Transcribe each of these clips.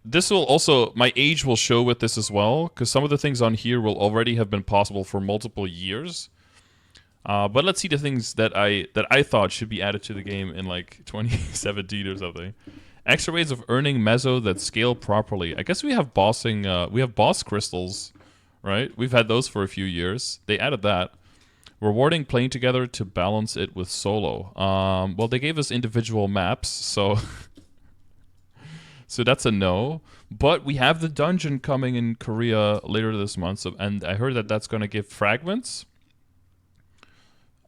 this will also, my age will show with this as well, because some of the things on here will already have been possible for multiple years. But let's see the things that I thought should be added to the game in like 2017 or something. Extra ways of earning mezzo that scale properly. I guess we have bossing. We have boss crystals, right? We've had those for a few years. They added that. Rewarding playing together to balance it with solo. Well, they gave us individual maps, so so that's a no. But we have the dungeon coming in Korea later this month, so, and I heard that that's going to give fragments.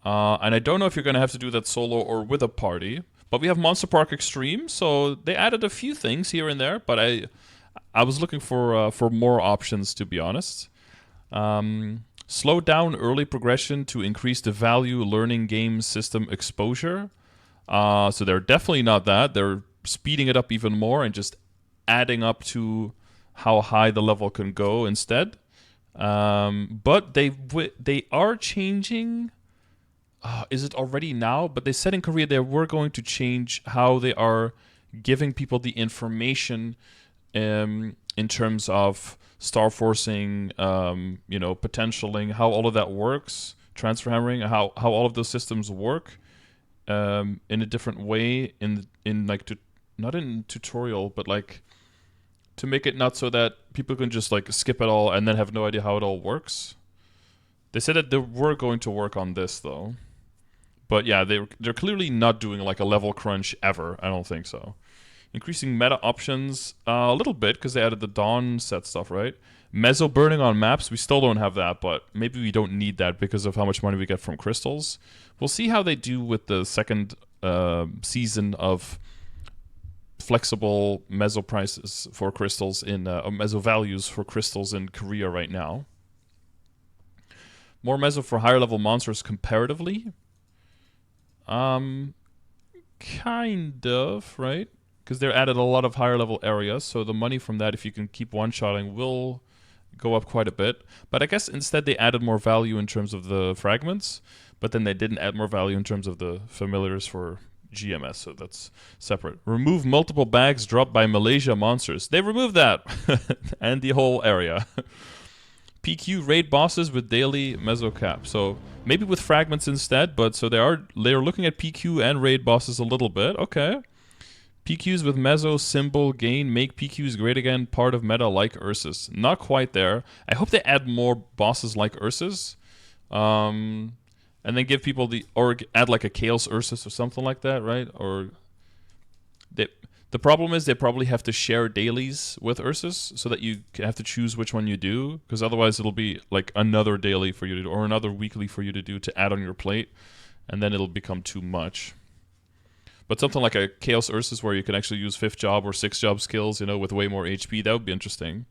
And I don't know if you're going to have to do that solo or with a party. But we have Monster Park Extreme, so they added a few things here and there. But I was looking for more options, to be honest. Slow down early progression to increase the value learning game system exposure. So they're definitely not that. They're speeding it up even more and just adding up to how high the level can go instead. But they are changing. Is it already now? But they said in Korea they were going to change how they are giving people the information in terms of star forcing, potentialing, how all of that works, transfer hammering, how all of those systems work in a different way in like not in tutorial, but like to make it not so that people can just like skip it all and then have no idea how it all works. They said that they were going to work on this though. But yeah, they're clearly not doing like a level crunch ever. I don't think so. Increasing meta options a little bit because they added the Dawn set stuff, right? Mezzo burning on maps, we still don't have that, but maybe we don't need that because of how much money we get from crystals. We'll see how they do with the second season of flexible mezzo prices for crystals in mezzo values for crystals in Korea right now. More mezzo for higher level monsters comparatively. Kind of, right? Because they're added a lot of higher level areas, so the money from that, if you can keep one-shotting, will go up quite a bit. But I guess instead they added more value in terms of the fragments, but then they didn't add more value in terms of the familiars for GMS, so that's separate. Remove multiple bags dropped by Malaysia monsters. They removed that, and the whole area. PQ raid bosses with daily mezzo cap. So maybe with fragments instead, but so they're looking at PQ and raid bosses a little bit. Okay. PQs with mezzo symbol gain make PQs great again, part of meta like Ursus. Not quite there. I hope they add more bosses like Ursus. And then give people or add like a Chaos Ursus or something like that, right? Or the problem is they probably have to share dailies with Ursus so that you have to choose which one you do, because otherwise it'll be like another daily for you to do or another weekly for you to do to add on your plate, and then it'll become too much. But something like a Chaos Ursus where you can actually use 5th job or 6th job skills, with way more HP, that would be interesting.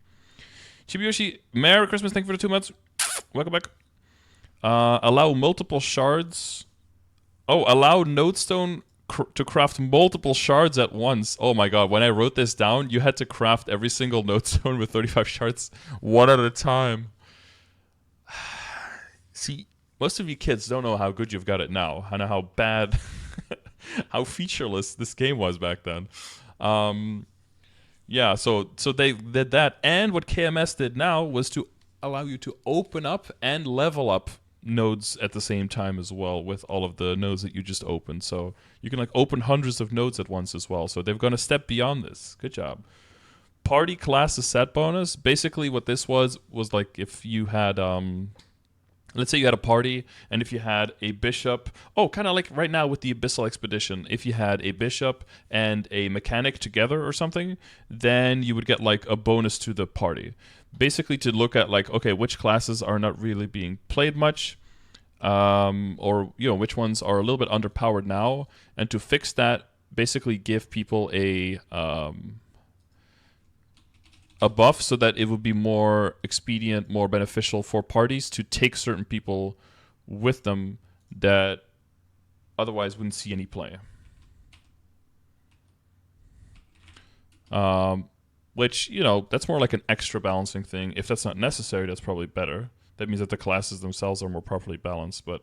Chibiyoshi, Merry Christmas, thank you for the 2 months. Welcome back. Allow multiple shards. Oh, allow Nodestone to craft multiple shards at once. Oh my god, when I wrote this down, you had to craft every single Nodestone with 35 shards one at a time. See, most of you kids don't know how good you've got it now, and how bad, how featureless this game was back then. Yeah, so they did that, and what KMS did now was to allow you to open up and level up nodes at the same time as well with all of the nodes that you just opened. So you can like open hundreds of nodes at once as well. So they've gone a step beyond this. Good job. Party class set bonus. Basically what this was like if you had let's say you had a party, and if you had a bishop, kind of like right now with the Abyssal Expedition, if you had a bishop and a mechanic together or something, then you would get like a bonus to the party. Basically to look at like, okay, which classes are not really being played much, or which ones are a little bit underpowered now, and to fix that, basically give people a buff so that it would be more expedient, more beneficial for parties to take certain people with them that otherwise wouldn't see any play. Which, that's more like an extra balancing thing. If that's not necessary, that's probably better. That means that the classes themselves are more properly balanced. But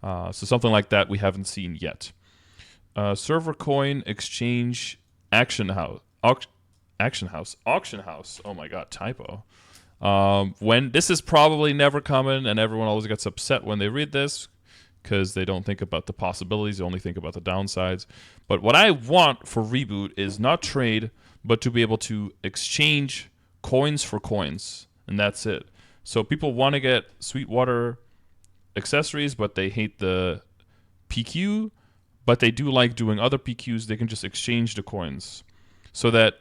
so something like that we haven't seen yet. Server coin exchange action Action House. Auction House. Oh my god, typo. When this is probably never coming, and everyone always gets upset when they read this because they don't think about the possibilities, they only think about the downsides. But what I want for Reboot is not trade, but to be able to exchange coins for coins, and that's it. So people want to get Sweetwater accessories, but they hate the PQ, but they do like doing other PQs. They can just exchange the coins so that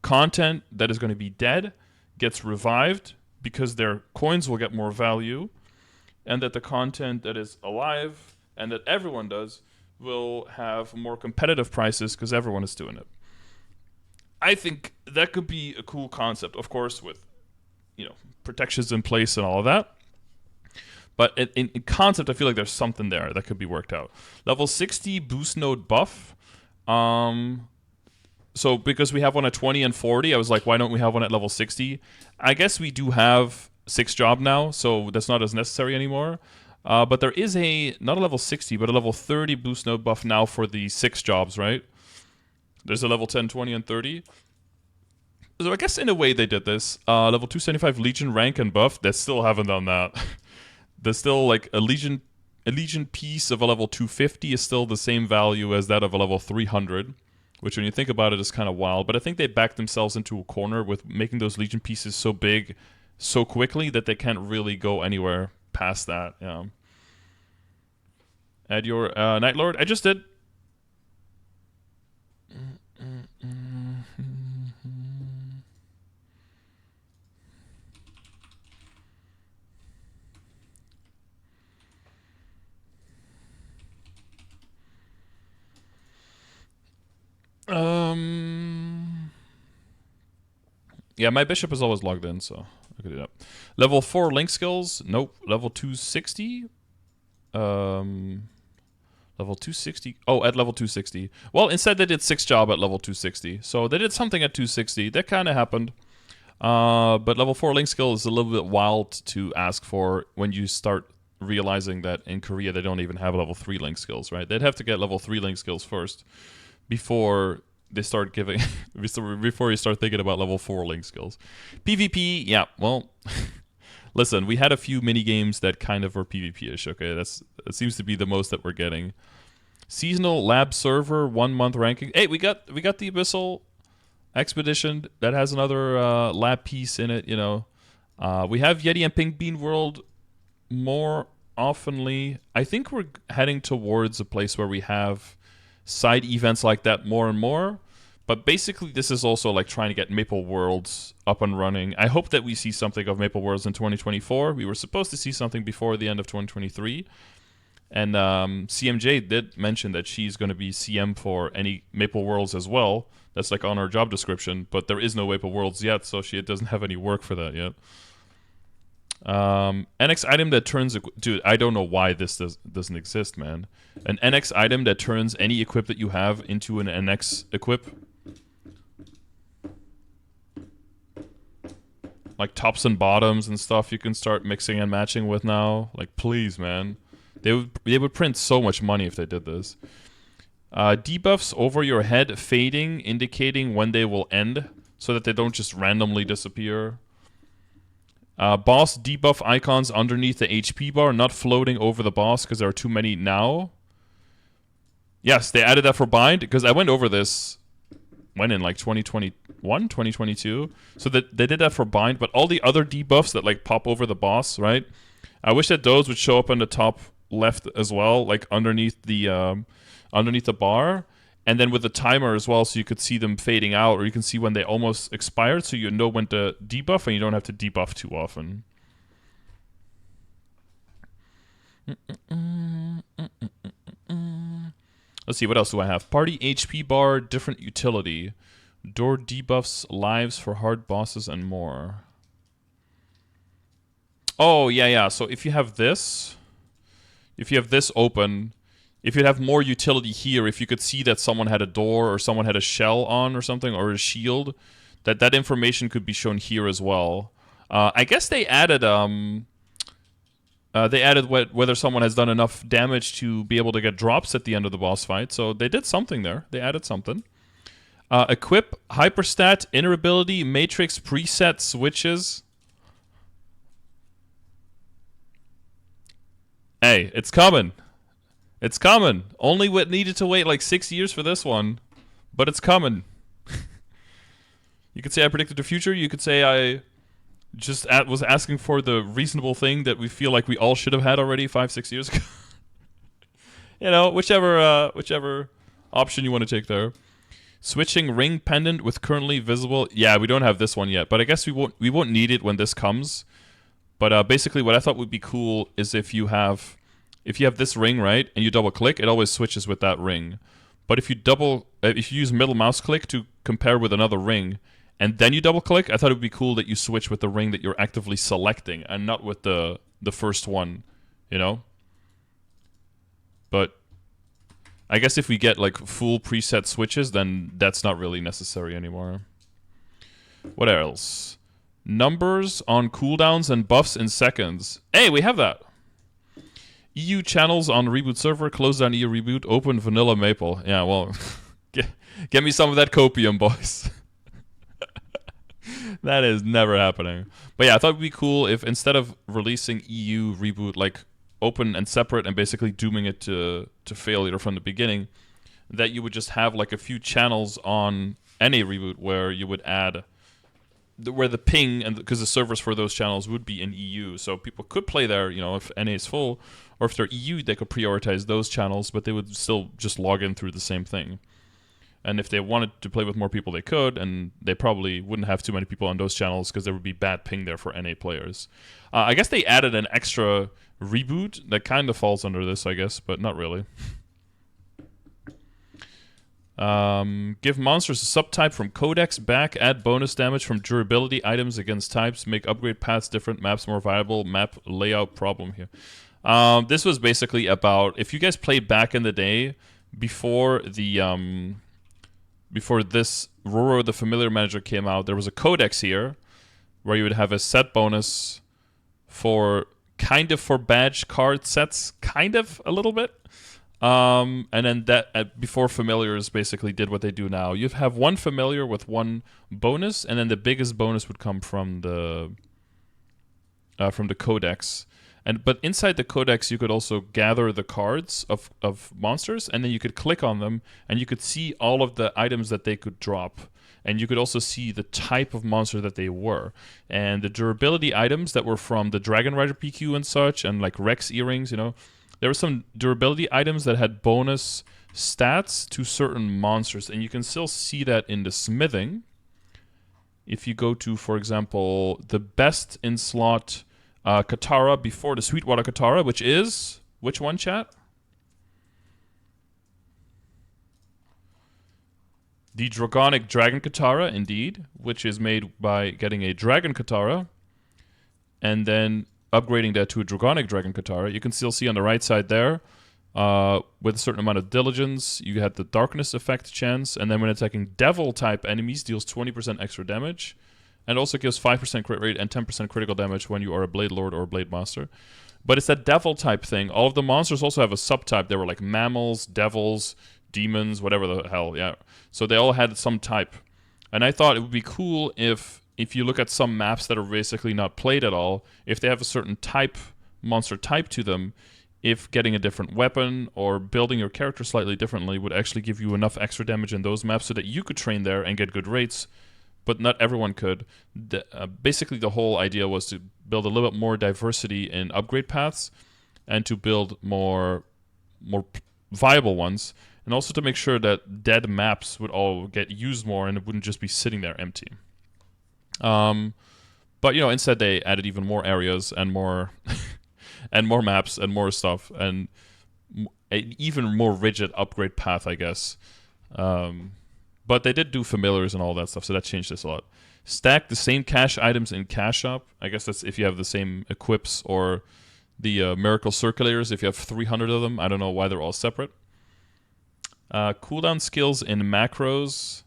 content that is going to be dead gets revived because their coins will get more value, and that the content that is alive and that everyone does will have more competitive prices because everyone is doing it. I think that could be a cool concept, of course, with protections in place and all of that. But in concept, I feel like there's something there that could be worked out. Level 60 boost node buff. So because we have one at 20 and 40, I was like, why don't we have one at level 60? I guess we do have 6 job now, so that's not as necessary anymore. But there is not a level 60, but a level 30 boost node buff now for the 6 jobs, right? There's a level 10, 20, and 30. So I guess in a way they did this. Level 275 Legion rank and buff. They still haven't done that. There's still like a Legion piece of a level 250 is still the same value as that of a level 300, which when you think about it is kind of wild. But I think they backed themselves into a corner with making those Legion pieces so big so quickly that they can't really go anywhere past that. Yeah. Add your Night Lord. I just did. Yeah, my bishop is always logged in, so I could do that. Level 4 link skills. Nope. Level 260. Level 260. Oh, at level 260. Well, instead they did 6 job at level 260. So they did something at 260. That kind of happened. But level 4 link skill is a little bit wild to ask for when you start realizing that in Korea they don't even have level 3 link skills, right? They'd have to get level 3 link skills first before they start giving before you start thinking about level 4 link skills. PvP, yeah, well, listen, we had a few mini games that kind of were PvP-ish, okay? That seems to be the most that we're getting. Seasonal lab server 1 month ranking. Hey, we got the Abyssal Expedition that has another lab piece in it, We have Yeti and Pink Bean World more oftenly. I think we're heading towards a place where we have side events like that more and more, but basically this is also like trying to get Maple Worlds up and running. I hope that we see something of Maple Worlds in 2024. We were supposed to see something before the end of 2023, and CMJ did mention that she's going to be CM for any Maple Worlds as well. That's like on her job description, but there is no Maple Worlds yet, so she doesn't have any work for that yet. NX item that turns... Dude, I don't know why this doesn't exist, man. An NX item that turns any equip that you have into an NX equip. Like tops and bottoms and stuff you can start mixing and matching with now. Like, please, man. They would print so much money if they did this. Debuffs over your head fading, indicating when they will end, so that they don't just randomly disappear. Boss debuff icons underneath the HP bar, not floating over the boss because there are too many now. Yes, they added that for bind, because I went over this when in like 2021, 2022. So that they did that for bind, but all the other debuffs that like pop over the boss, right? I wish that those would show up on the top left as well, like underneath the bar. And then with the timer as well, so you could see them fading out, or you can see when they almost expired, so you know when to debuff, and you don't have to debuff too often. Let's see, what else do I have? Party HP bar, different utility. Door debuffs, lives for hard bosses, and more. Oh, yeah. So if you have this open... If you'd have more utility here, if you could see that someone had a door or someone had a shell on or something, or a shield, that information could be shown here as well. I guess they added whether someone has done enough damage to be able to get drops at the end of the boss fight. So they did something there. They added something. Equip, hyperstat, inner ability, matrix, preset, switches. Hey, it's coming. It's coming. Only what needed to wait like 6 years for this one, but it's coming. You could say I predicted the future. You could say I just was asking for the reasonable thing that we feel like we all should have had already 5-6 years ago. You know, whichever option you want to take there. Switching ring pendant with currently visible. Yeah, we don't have this one yet, but I guess we won't need it when this comes. But basically, what I thought would be cool is if you have this ring, right, and you double click, it always switches with that ring. But if you use middle mouse click to compare with another ring, and then you double click, I thought it would be cool that you switch with the ring that you're actively selecting and not with the first one, you know? But I guess if we get like full preset switches, then that's not really necessary anymore. What else? Numbers on cooldowns and buffs in seconds. Hey, we have that. EU channels on reboot server, close down EU reboot, open vanilla maple. Yeah, well, get me some of that copium, boys. That is never happening. But yeah, I thought it would be cool if instead of releasing EU reboot like open and separate and basically dooming it to failure from the beginning, that you would just have like a few channels on any reboot where you would add where the ping and because the servers for those channels would be in EU, so people could play there, you know, if NA is full, or if they're EU, they could prioritize those channels, but they would still just log in through the same thing. And if they wanted to play with more people, they could, and they probably wouldn't have too many people on those channels because there would be bad ping there for NA players. I guess they added an extra reboot that kind of falls under this, I guess, but not really. Give monsters a subtype from codex back, add bonus damage from durability items against types, make upgrade paths different, maps more viable, map layout problem here. This was basically about, if you guys played back in the day, before the before this Roro the Familiar Manager came out, there was a codex here where you would have a set bonus for kind of for badge card sets, kind of a little bit. And then that before familiars basically did what they do now. You have one familiar with one bonus, and then the biggest bonus would come from the codex. But inside the codex, you could also gather the cards of monsters, and then you could click on them, and you could see all of the items that they could drop. And you could also see the type of monster that they were. And the durability items that were from the Dragon Rider PQ and such, and like Rex earrings, you know, there were some durability items that had bonus stats to certain monsters, and you can still see that in the smithing. If you go to, for example, the best in slot Katara before the Sweetwater Katara, which is... which one, chat? The Dragonic Dragon Katara, indeed, which is made by getting a Dragon Katara and then upgrading that to a Dragonic Dragon Katara. You can still see on the right side there, with a certain amount of diligence, you had the darkness effect chance, and then when attacking devil type enemies, deals 20% extra damage, and also gives 5% crit rate and 10% critical damage when you are a Blade Lord or a Blade Master. But it's that devil type thing. All of the monsters also have a subtype. They were like mammals, devils, demons, whatever the hell, yeah. So they all had some type. And I thought it would be cool if you look at some maps that are basically not played at all, if they have a certain type, monster type to them, if getting a different weapon or building your character slightly differently would actually give you enough extra damage in those maps so that you could train there and get good rates, but not everyone could. Basically, the whole idea was to build a little bit more diversity in upgrade paths and to build more viable ones, and also to make sure that dead maps would all get used more and it wouldn't just be sitting there empty. But you know, instead they added even more areas and more and more maps and more stuff and an even more rigid upgrade path, I guess. But they did do familiars and all that stuff, so that changed this a lot. Stack the same cash items in Cash Shop. I guess that's if you have the same equips or the Miracle Circulators, if you have 300 of them. I don't know why they're all separate. Cooldown skills in macros.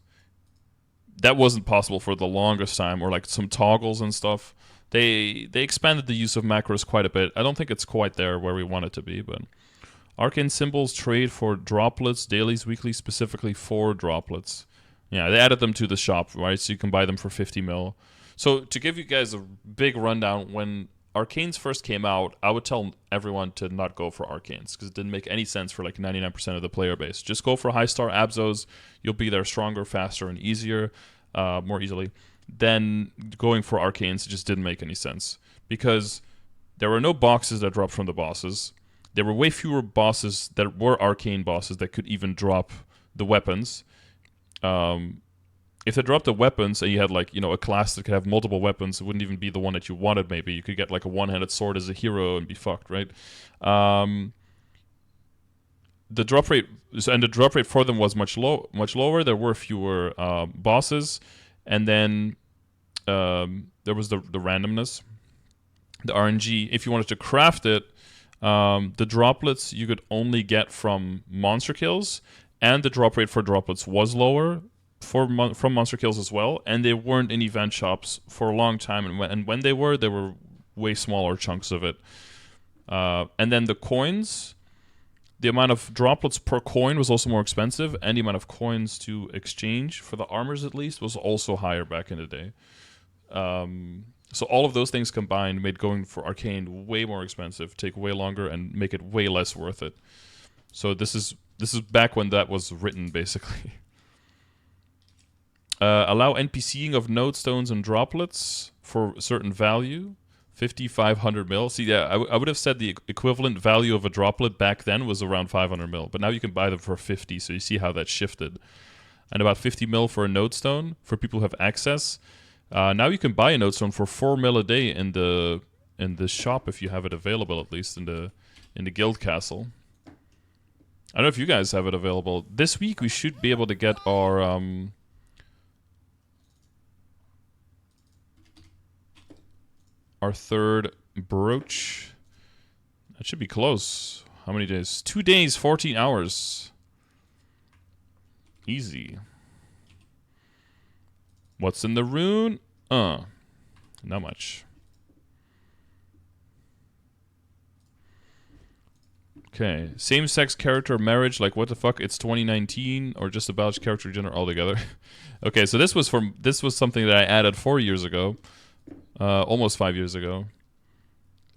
That wasn't possible for the longest time, or like some toggles and stuff. They expanded the use of macros quite a bit. I don't think it's quite there where we want it to be, but arcane symbols trade for droplets, dailies, weekly, specifically for droplets. Yeah, they added them to the shop, right? So you can buy them for 50 mil. So to give you guys a big rundown, when Arcanes first came out, I would tell everyone to not go for Arcanes because it didn't make any sense for like 99% of the player base. Just go for high star Abzos. You'll be there stronger, faster, and easier, more easily. Then going for Arcanes just didn't make any sense because there were no boxes that dropped from the bosses. There were way fewer bosses that were arcane bosses that could even drop the weapons. If they dropped the weapons and you had like, a class that could have multiple weapons, it wouldn't even be the one that you wanted. Maybe you could get like a one-handed sword as a hero and be fucked, right? The drop rate for them was much lower. There were fewer bosses, and then there was the randomness, the RNG. If you wanted to craft it, the droplets you could only get from monster kills, and the drop rate for droplets was lower from monster kills as well, and they weren't in event shops for a long time, and when they were way smaller chunks of it. And then the coins, the amount of droplets per coin was also more expensive, and the amount of coins to exchange, for the armors at least, was also higher back in the day. So all of those things combined made going for Arcane way more expensive, take way longer, and make it way less worth it. So this is back when that was written, basically. Allow NPCing of node stones and droplets for a certain value. 5,500 mil. See, yeah, I would have said the equivalent value of a droplet back then was around 500 mil, but now you can buy them for 50, so you see how that shifted. And about 50 mil for a node stone for people who have access. Now you can buy a node stone for 4 mil a day in the shop if you have it available, at least in the guild castle. I don't know if you guys have it available. This week we should be able to get our third brooch. That should be close. How many days? 2 days, 14 hours. Easy. What's in the rune? Not much. Okay. Same-sex character marriage, like what the fuck? It's 2019, or just about character gender altogether. Okay, so this was something that I added 4 years ago. Almost 5 years ago.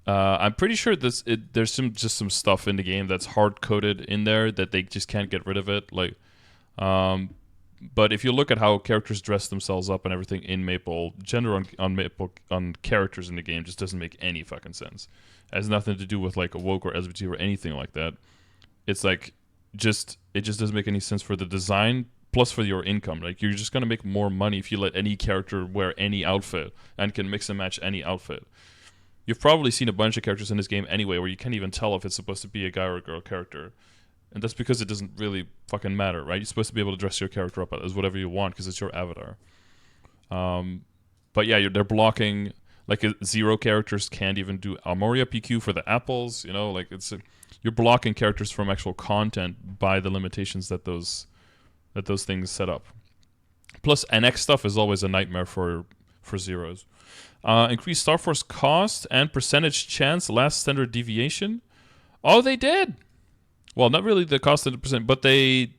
I'm pretty sure there's just some stuff in the game that's hard-coded in there that they just can't get rid of it. Like, but if you look at how characters dress themselves up and everything in Maple, gender on characters in the game just doesn't make any fucking sense. It has nothing to do with like Awoke or SBT or anything like that. It's like it just doesn't make any sense for the design. Plus for your income, like you're just gonna make more money if you let any character wear any outfit and can mix and match any outfit. You've probably seen a bunch of characters in this game anyway where you can't even tell if it's supposed to be a guy or a girl character, and that's because it doesn't really fucking matter, right? You're supposed to be able to dress your character up as whatever you want because it's your avatar. But yeah, they're blocking, like 0 characters can't even do Armoria PQ for the apples, like you're blocking characters from actual content by the limitations that those things set up. Plus, NX stuff is always a nightmare for zeros. Increase Star Force cost and percentage chance last standard deviation. Oh, they did. Well, not really the cost of the percent, but they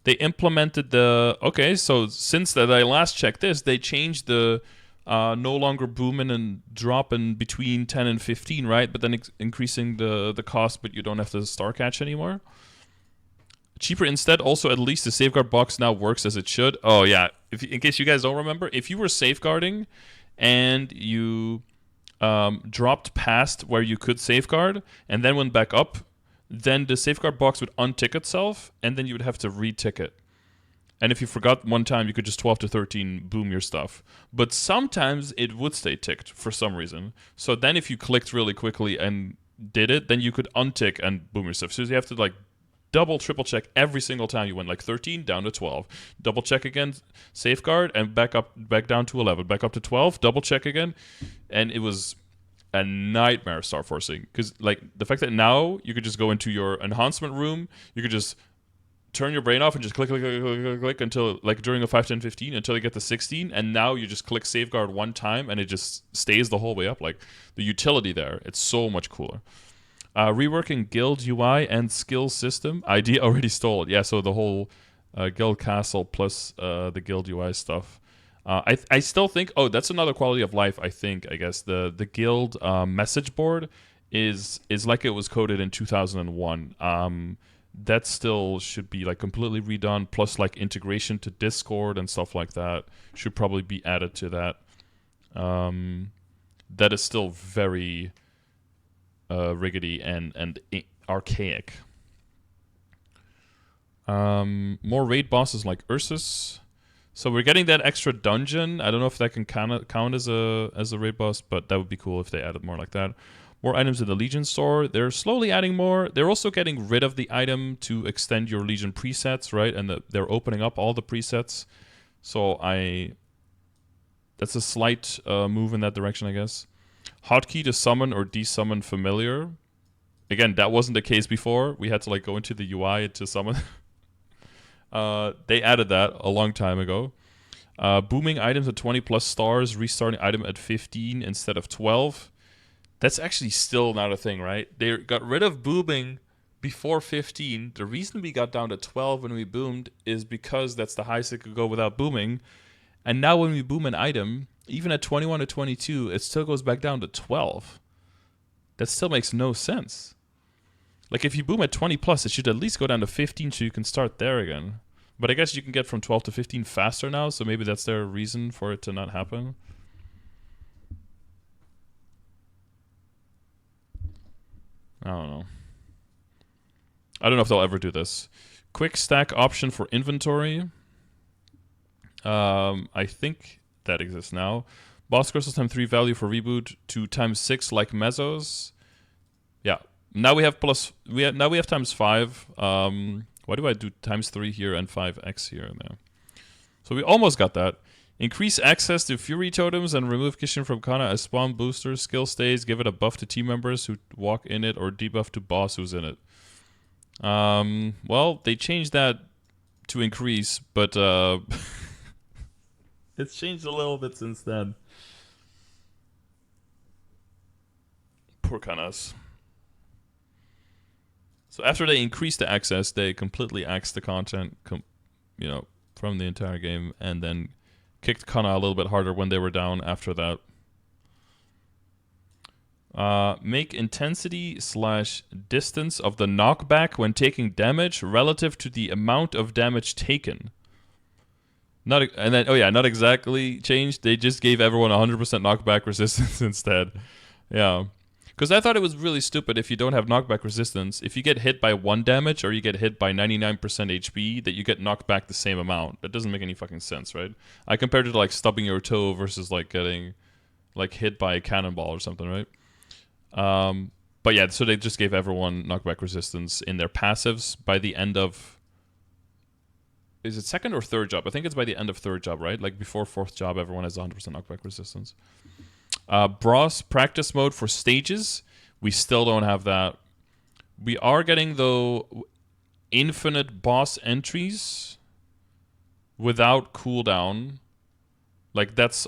implemented the... Okay, so since that I last checked this, they changed the no longer booming and dropping between 10 and 15, right? But then increasing the cost, but you don't have to star catch anymore. Cheaper instead. Also, at least the safeguard box now works as it should. Oh yeah, in case you guys don't remember, if you were safeguarding and you dropped past where you could safeguard and then went back up, then the safeguard box would untick itself and then you would have to retick it. And if you forgot one time, you could just 12 to 13 boom your stuff. But sometimes it would stay ticked for some reason. So then if you clicked really quickly and did it, then you could untick and boom your stuff. So you have to like double, triple check every single time you went, like 13 down to 12. Double check again, safeguard, and back down to 11. Back up to 12, double check again. And it was a nightmare star forcing. Because like the fact that now you could just go into your enhancement room, you could just turn your brain off and just click until, like during a 5, 10, 15, until you get to 16. And now you just click safeguard one time and it just stays the whole way up. Like the utility there, it's so much cooler. Reworking guild UI and skill system. Idea already stole. Yeah, so the whole guild castle plus the guild UI stuff. I still think, oh, that's another quality of life. I guess the guild message board is like it was coded in 2001. That still should be like completely redone. Plus, like integration to Discord and stuff like that should probably be added to that. That is still very riggedy and archaic. More raid bosses like Ursus. So we're getting that extra dungeon. I don't know if that can count as a raid boss, but that would be cool if they added more like that. More items in the Legion store. They're slowly adding more. They're also getting rid of the item to extend your Legion presets, right? And they're opening up all the presets. So that's a slight move in that direction, I guess. Hotkey to summon or desummon familiar. Again, that wasn't the case before. We had to like go into the UI to summon. They added that a long time ago. Booming items at 20 plus stars, restarting item at 15 instead of 12. That's actually still not a thing, right? They got rid of booming before 15. The reason we got down to 12 when we boomed is because that's the highest it could go without booming. And now when we boom an item, even at 21 to 22, it still goes back down to 12. That still makes no sense. Like if you boom at 20 plus, it should at least go down to 15 so you can start there again. But I guess you can get from 12 to 15 faster now, so maybe that's their reason for it to not happen. I don't know. I don't know if they'll ever do this. Quick stack option for inventory. I think that exists now. Boss crystals times 3 value for reboot to times 6 like Mesos. Yeah. Now we have times 5. Why do I do times 3 here and 5x here and there? So we almost got that. Increase access to Fury Totems and remove Kishin from Kana as spawn boosters. Skill stays. Give it a buff to team members who walk in it or debuff to boss who's in it. Well, they changed that to increase, but it's changed a little bit since then. Poor Kanas. So after they increased the access, they completely axed the content, from the entire game, and then kicked Kana a little bit harder when they were down after that. Make intensity / distance of the knockback when taking damage relative to the amount of damage taken. Not exactly changed. They just gave everyone 100% knockback resistance instead. Yeah. Because I thought it was really stupid if you don't have knockback resistance. If you get hit by 1 damage or you get hit by 99% HP, that you get knocked back the same amount. That doesn't make any fucking sense, right? I compared it to like stubbing your toe versus like getting like hit by a cannonball or something, right? But yeah, so they just gave everyone knockback resistance in their passives by the end of... Is it second or third job? I think it's by the end of third job, right? Like before fourth job, everyone has 100% knockback resistance. Bros practice mode for stages. We still don't have that. We are getting, though, infinite boss entries without cooldown. Like that's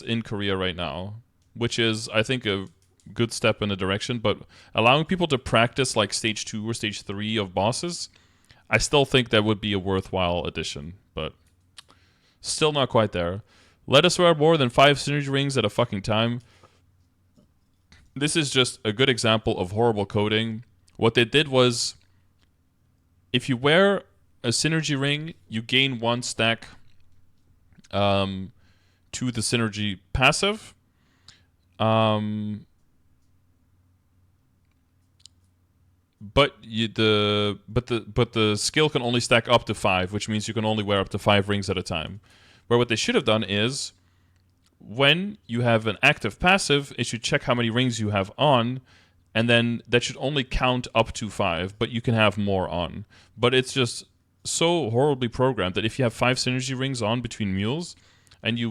in Korea right now, which is, I think, a good step in the direction. But allowing people to practice like stage 2 or stage 3 of bosses, I still think that would be a worthwhile addition, but still not quite there. Let us wear more than 5 synergy rings at a fucking time. This is just a good example of horrible coding. What they did was, if you wear a synergy ring, you gain 1 stack to the synergy passive. But the skill can only stack up to 5, which means you can only wear up to 5 rings at a time. Where what they should have done is, when you have an active passive, it should check how many rings you have on, and then that should only count up to 5, but you can have more on. But it's just so horribly programmed that if you have 5 synergy rings on between mules, and you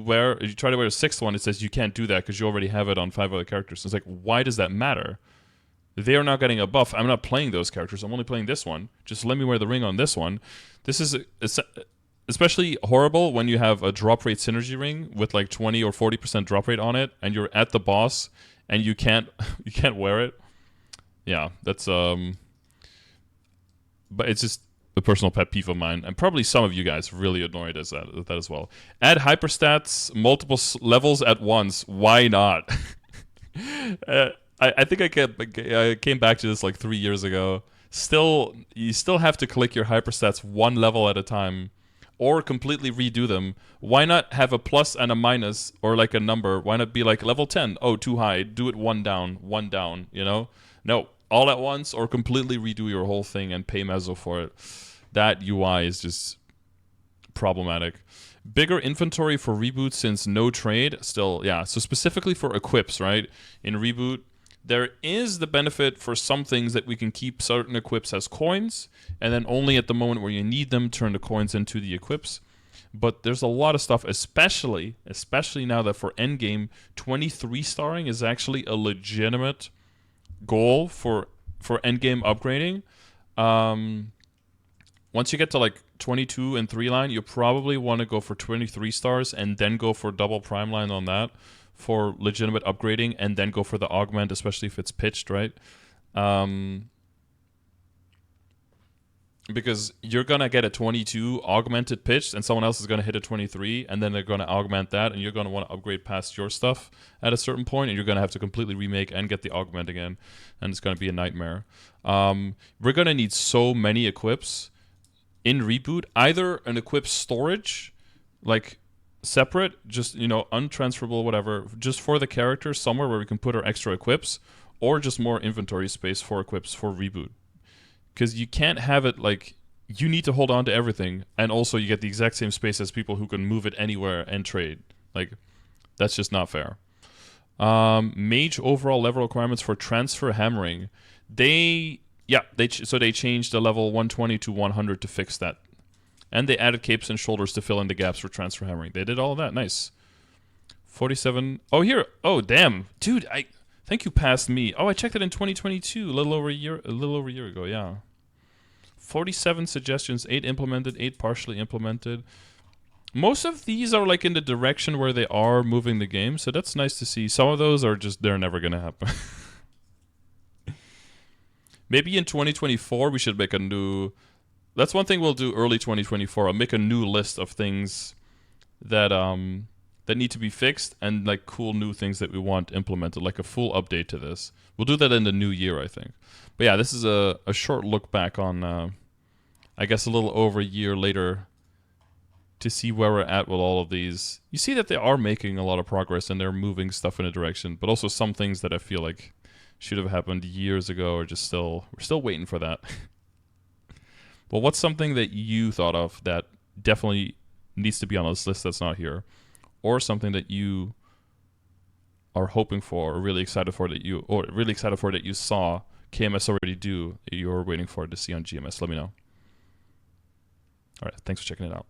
try to wear a 6th one, it says you can't do that because you already have it on 5 other characters. It's like, why does that matter? They are not getting a buff. I'm not playing those characters. I'm only playing this one. Just let me wear the ring on this one. This is especially horrible when you have a drop rate synergy ring with like 20 or 40% drop rate on it, and you're at the boss and you can't wear it. Yeah, that's but it's just a personal pet peeve of mine, and probably some of you guys really annoyed at that as well. Add hyperstats, multiple levels at once. Why not? I think I came back to this like 3 years ago. You still have to click your hyperstats one level at a time, or completely redo them. Why not have a plus and a minus, or like a number? Why not be like level 10? Oh, too high. Do it one down, you know? No, all at once, or completely redo your whole thing and pay mezzo for it. That UI is just problematic. Bigger inventory for Reboot since no trade. Still, yeah. So specifically for equips, right? In Reboot, there is the benefit for some things that we can keep certain equips as coins, and then only at the moment where you need them, turn the coins into the equips. But there's a lot of stuff, especially now that for endgame, 23 starring is actually a legitimate goal for endgame upgrading. Once you get to like 22 and 3 line, you probably want to go for 23 stars and then go for double prime line on that for legitimate upgrading, and then go for the augment, especially if it's pitched, right? Because you're going to get a 22 augmented pitched, and someone else is going to hit a 23, and then they're going to augment that, and you're going to want to upgrade past your stuff at a certain point, and you're going to have to completely remake and get the augment again, and it's going to be a nightmare. We're going to need so many equips in Reboot, either an equip storage, like separate, just, you know, untransferable, whatever, just for the character somewhere where we can put our extra equips, or just more inventory space for equips for Reboot. Because you can't have it like, you need to hold on to everything, and also you get the exact same space as people who can move it anywhere and trade. Like, that's just not fair. Mage overall level requirements for transfer hammering. They changed the level 120 to 100 to fix that. And they added capes and shoulders to fill in the gaps for transfer hammering. They did all of that. Nice. 47. Oh, here. Oh, damn. Dude, I think you passed me. Oh, I checked it in 2022, a little over a year ago, yeah. 47 suggestions, 8 implemented, 8 partially implemented. Most of these are like in the direction where they are moving the game, so that's nice to see. Some of those are just, they're never going to happen. Maybe in 2024 we should make a new... That's one thing we'll do early 2024. I'll make a new list of things that that need to be fixed, and like cool new things that we want implemented, like a full update to this. We'll do that in the new year, I think. But yeah, this is a short look back on, I guess, a little over a year later to see where we're at with all of these. You see that they are making a lot of progress and they're moving stuff in a direction, but also some things that I feel like should have happened years ago are just we're still waiting for that. Well, what's something that you thought of that definitely needs to be on this list that's not here? Or something that you are hoping for, or really excited for that you saw KMS already do, that you're waiting for to see on GMS? Let me know. All right, thanks for checking it out.